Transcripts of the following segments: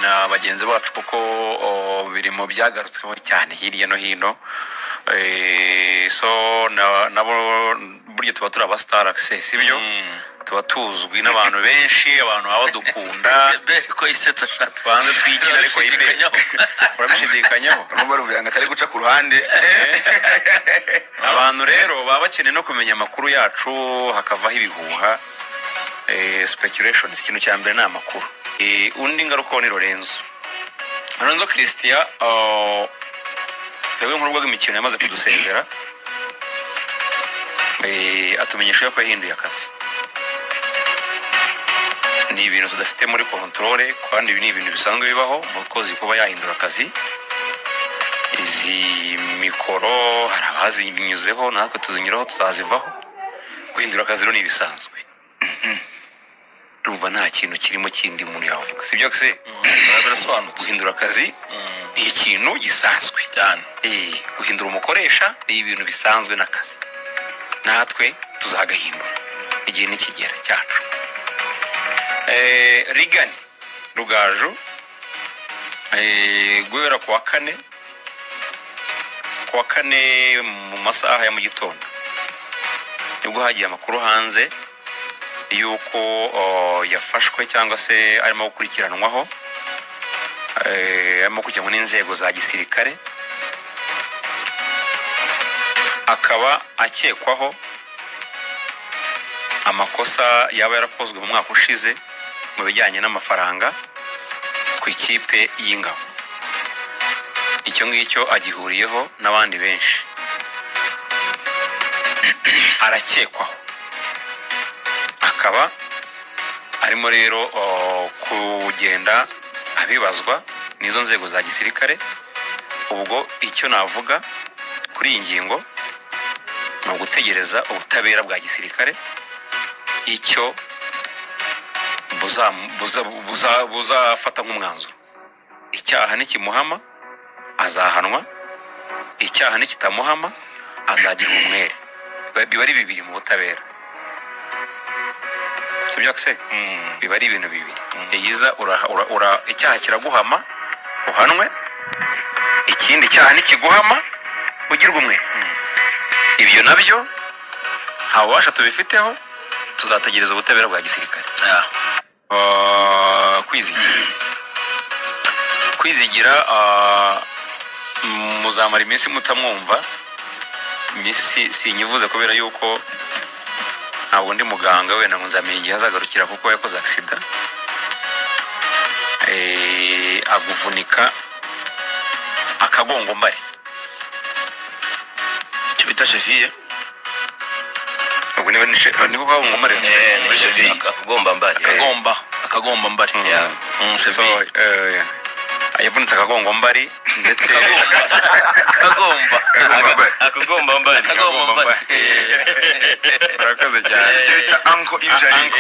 na bagenzi bacu kuko biri mu byagarutsweho cyane hirya no hino. So nabo buryo tuba turi abastar access ibyo tuba tuzwi n'abantu benshi, abantu baba dukunda ko isetsa shati banze twikira ariko imbere urabishidikanyaho n'ubwo RUVUYANGA atari guca ku ruhande. abantu rero baba bakeneye no kumenya amakuru yacu hakavaho ibihuha. Speculation ikintu cya mbere ni amakuru. Undi ngaruko ni Lorenzo Christian yewe nk'urwo rw'imikino yamaze kudusezera atumenyesha ko yahinduye akazi. Ni ibintu tudafite muri control kandi ni ibintu bisanzwe bibaho umukozi kuba yahindura akazi. Izi mikoro hari abazinyuzeho natwe tuzinyuraho tutazivaho. Guhindura akazi rero ni ibisanzwe. Rumva nta kintu kirimo kindi umuntu yavuga sibyo se birasobanutse. Guhindura akazi ni ikintu gisanzwe cyane. Guhindura umukoresha ni ibintu bisanzwe n'akazi, natwe tuzagahindura igihe nikigera cyacu. Rigani Rugaju guhera kuwa kane mu masaha ya mu gitondo nibwo hagiye amakuru hanze yuko yafashwe cyangwa se arimo gukurikiranwaho arimo kujyanwa n'inzego za gisirikare, akaba akekwaho amakosa yaba yarakozwe mu mwaka ushize mu bijyanye n'amafaranga ku ikipe y'ingabo. Icyo ngicyo agihuriyeho n'abandi benshi, arakekwaho akaba arimo rero kugenda abibazwa n'izo nzego za gisirikare. Ubwo icyo navuga kuri iyi ngingo ni ugutegereza ubutabera bwa gisirikare icyo buzafata nk'umwanzuro. Icyaha nikimuhama azahanwa, icyaha nikitamuhama azagira umwere. Biba ari bibiri mu butabera sibyo se? Biba ari ibintu bibiri. Yiza icyaha kiraguhama uhanwe, ikindi cyaha nikiguhama ugirwa umwere. Ibyo nabyo nta bubasha tubifiteho, tuzategereza ubutabera bwa gisirikare. Kwizigira muzamara iminsi mutamwumva. Iminsi sinyivuze kubera yuko ntabwo ndi muganga, wenda ngo nzamenye igihe azagarukira kuko yakoze accident. Aguvunika akagongo mbari cyo bita cheville. Ubwo niwe niko kagongo mbari ni cheville akagomba mbari cheville yavunitse akagongo mbari ndetse akagomba mbari barakoze cyane. Anko injury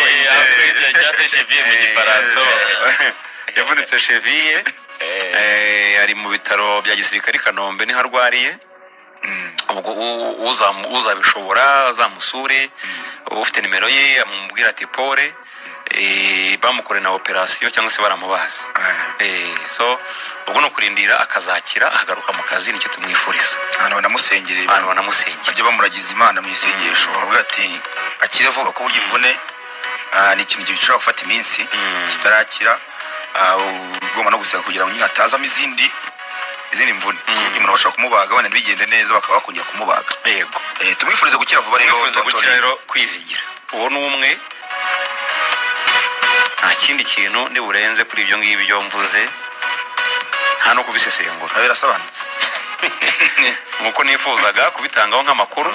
cyase cheville mu gifaransa. Yavunitse cheville ari mu bitaro bya gisirikare Kanombe ni harwariye. Ubwo uzabishobora azamusure, ufite nimero ye amubwira ati pole bamukore na operation cyangwa se baramubaza. So ubwo no kurindira akazakira agaruka mu kazi nicyo tumwifuriza. Hano namusengere ajye bamuragiza Imana mu isengesho bavuga ati akire vuba ko burya imvune ni ikintu gishobora gufata iminsi kitarakira. Ugomba no gusaba kugira ngo nyine atazamo izindi mvune. Umuntu bashaka kumubaga wenda bigende neza bakaba bakongera kumubaga. Yego tumwifurize gukira vuba rero kwizigira. Uwo numwe nta kindi kintu ndi burenze kuri ibyo ngibyo mvuze, nta no kubisesengura. Birasobanutse nkuko nifuzaga kubitangaho nk'amakuru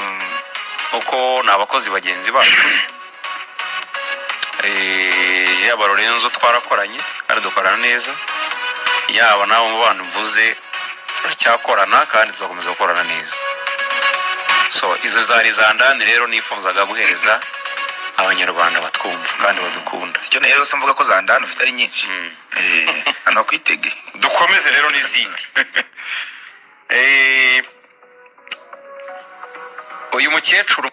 uko nabakozi bagenzi bacu. Yaba Lorenzo twarakoranye kandi dukorana neza, yaba nawe mu bantu mvuze turacyakorana kandi tuzakomeza gukorana neza. So izo zari zandani rero nifuzaga guhereza abanyarwanda batwumva kandi badukunda. Icyo rero se mvuga ko zandani ufite ari nyinshi. Ano kwitege dukomeze rero n'izindi. Uyu mukecuru